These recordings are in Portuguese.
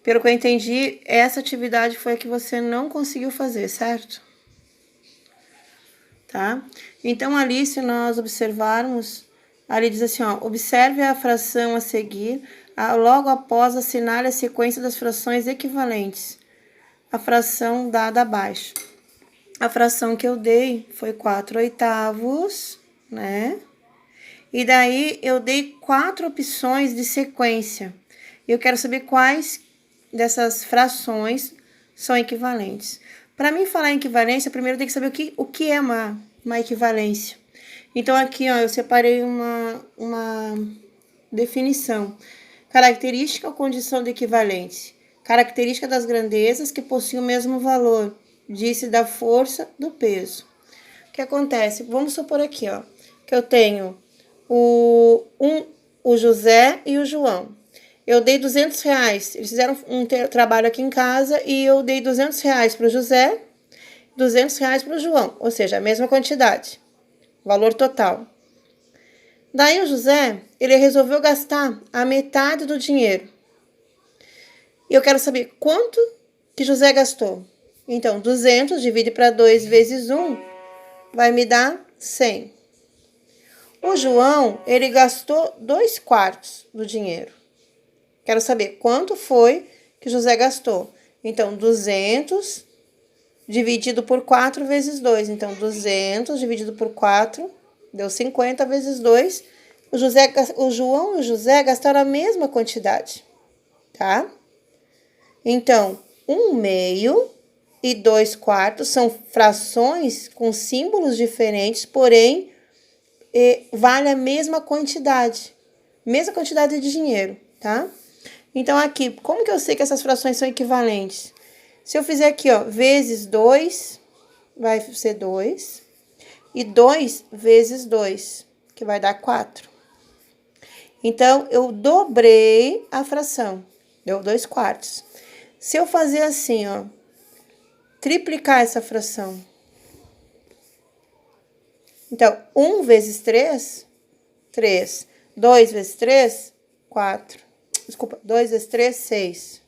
Pelo que eu entendi, essa atividade foi a que você não conseguiu fazer, certo? Tá? Então, ali, se nós observarmos, ali diz assim, ó, observe a fração a seguir, logo após assinale a sequência das frações equivalentes. A fração dada abaixo. A fração que eu dei foi 4/8, né? E daí, eu dei 4 opções de sequência. Eu quero saber quais dessas frações são equivalentes. Para mim falar em equivalência, primeiro tem que saber o que é uma equivalência. Então, aqui, ó, eu separei uma definição. Característica ou condição de equivalência. Característica das grandezas que possuem o mesmo valor. Disse da força do peso. O que acontece? Vamos supor aqui, ó, que eu tenho o José e o João. Eu dei R$200. Eles fizeram um trabalho aqui em casa e eu dei R$200 para o José, R$200 para o João, ou seja, a mesma quantidade, valor total. Daí o José, ele resolveu gastar a metade do dinheiro. E eu quero saber quanto que José gastou. Então, 200 divide para 2 vezes 1 vai me dar 100. O João, ele gastou 2/4 do dinheiro. Quero saber quanto foi que José gastou. Então, 200 dividido por 4 vezes 2. Então, 200 dividido por 4 deu 50 vezes 2. O João e o José gastaram a mesma quantidade, tá? Então, 1/2 e 2/4 são frações com símbolos diferentes, porém, vale a mesma quantidade de dinheiro, tá? Então, aqui, como que eu sei que essas frações são equivalentes? Se eu fizer aqui, ó, vezes 2, vai ser 2. E 2 vezes 2, que vai dar 4. Então, eu dobrei a fração, deu 2/4. Se eu fazer assim, ó, triplicar essa fração. Então, 1 vezes 3, 3. 2 vezes 3, 4. Desculpa, 2 vezes 3, 6.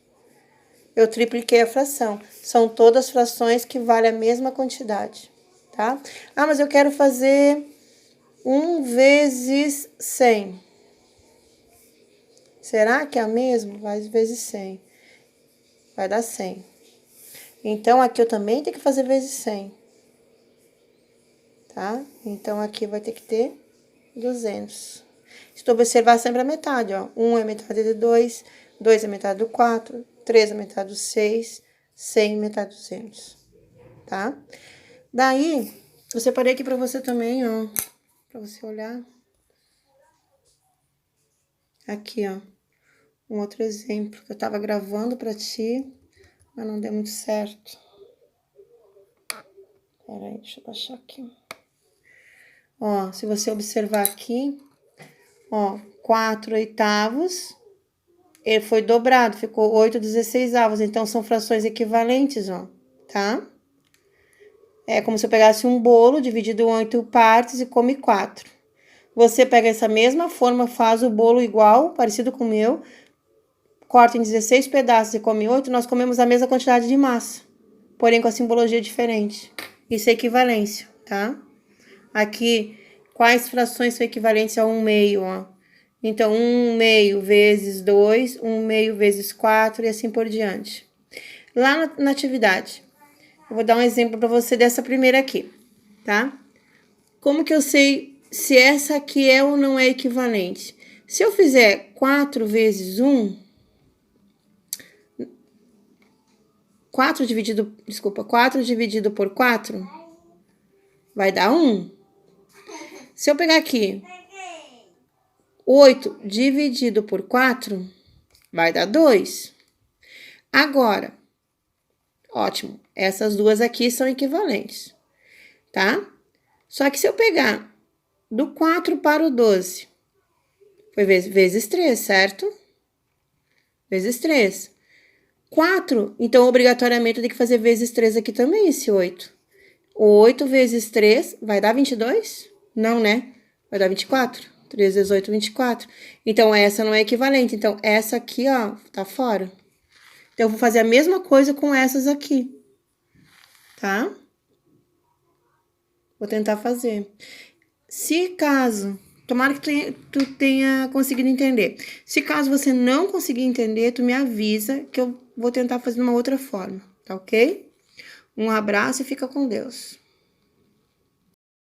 Eu tripliquei a fração. São todas frações que valem a mesma quantidade, tá? Ah, mas eu quero fazer 1 vezes 100. Será que é a mesma? Vai vezes 100. Vai dar 100. Então, aqui eu também tenho que fazer vezes 100. Tá? Então, aqui vai ter que ter 200. Se tu observar sempre a metade, ó. 1 é metade de 2, 2 é metade do 4, 3 é metade do 6, 100 é metade do 200, tá? Daí, eu separei aqui pra você também, ó, pra você olhar. Aqui, ó, um outro exemplo que eu tava gravando pra ti, mas não deu muito certo. Peraí, deixa eu baixar aqui. Ó, se você observar aqui, ó, 4/8, ele foi dobrado, ficou 8/16. Então, são frações equivalentes, ó, tá? É como se eu pegasse um bolo dividido em 8 partes e come 4. Você pega essa mesma forma, faz o bolo igual, parecido com o meu, corta em 16 pedaços e come 8, nós comemos a mesma quantidade de massa, porém com a simbologia diferente. Isso é equivalência, tá? Aqui, quais frações são equivalentes a 1/2, ó? Então, 1/2 vezes 2, 1/2 vezes 4 e assim por diante. Lá na atividade, eu vou dar um exemplo para você dessa primeira aqui, tá? Como que eu sei se essa aqui é ou não é equivalente? Se eu fizer 4 vezes 1, 4 dividido por 4, vai dar 1. Se eu pegar aqui 8 dividido por 4, vai dar 2. Agora, ótimo, essas duas aqui são equivalentes, tá? Só que se eu pegar do 4 para o 12, foi vezes 3, certo? Vezes 3. 4, então, obrigatoriamente, eu tenho que fazer vezes 3 aqui também, esse 8. 8 vezes 3 vai dar 22? Não, né? Vai dar 24. 3 vezes 8, 24. Então, essa não é equivalente. Então, essa aqui, ó, tá fora. Então, eu vou fazer a mesma coisa com essas aqui. Tá? Vou tentar fazer. Se caso... Tomara que tu tenha conseguido entender. Se caso você não conseguir entender, tu me avisa que eu vou tentar fazer de uma outra forma. Tá ok? Um abraço e fica com Deus.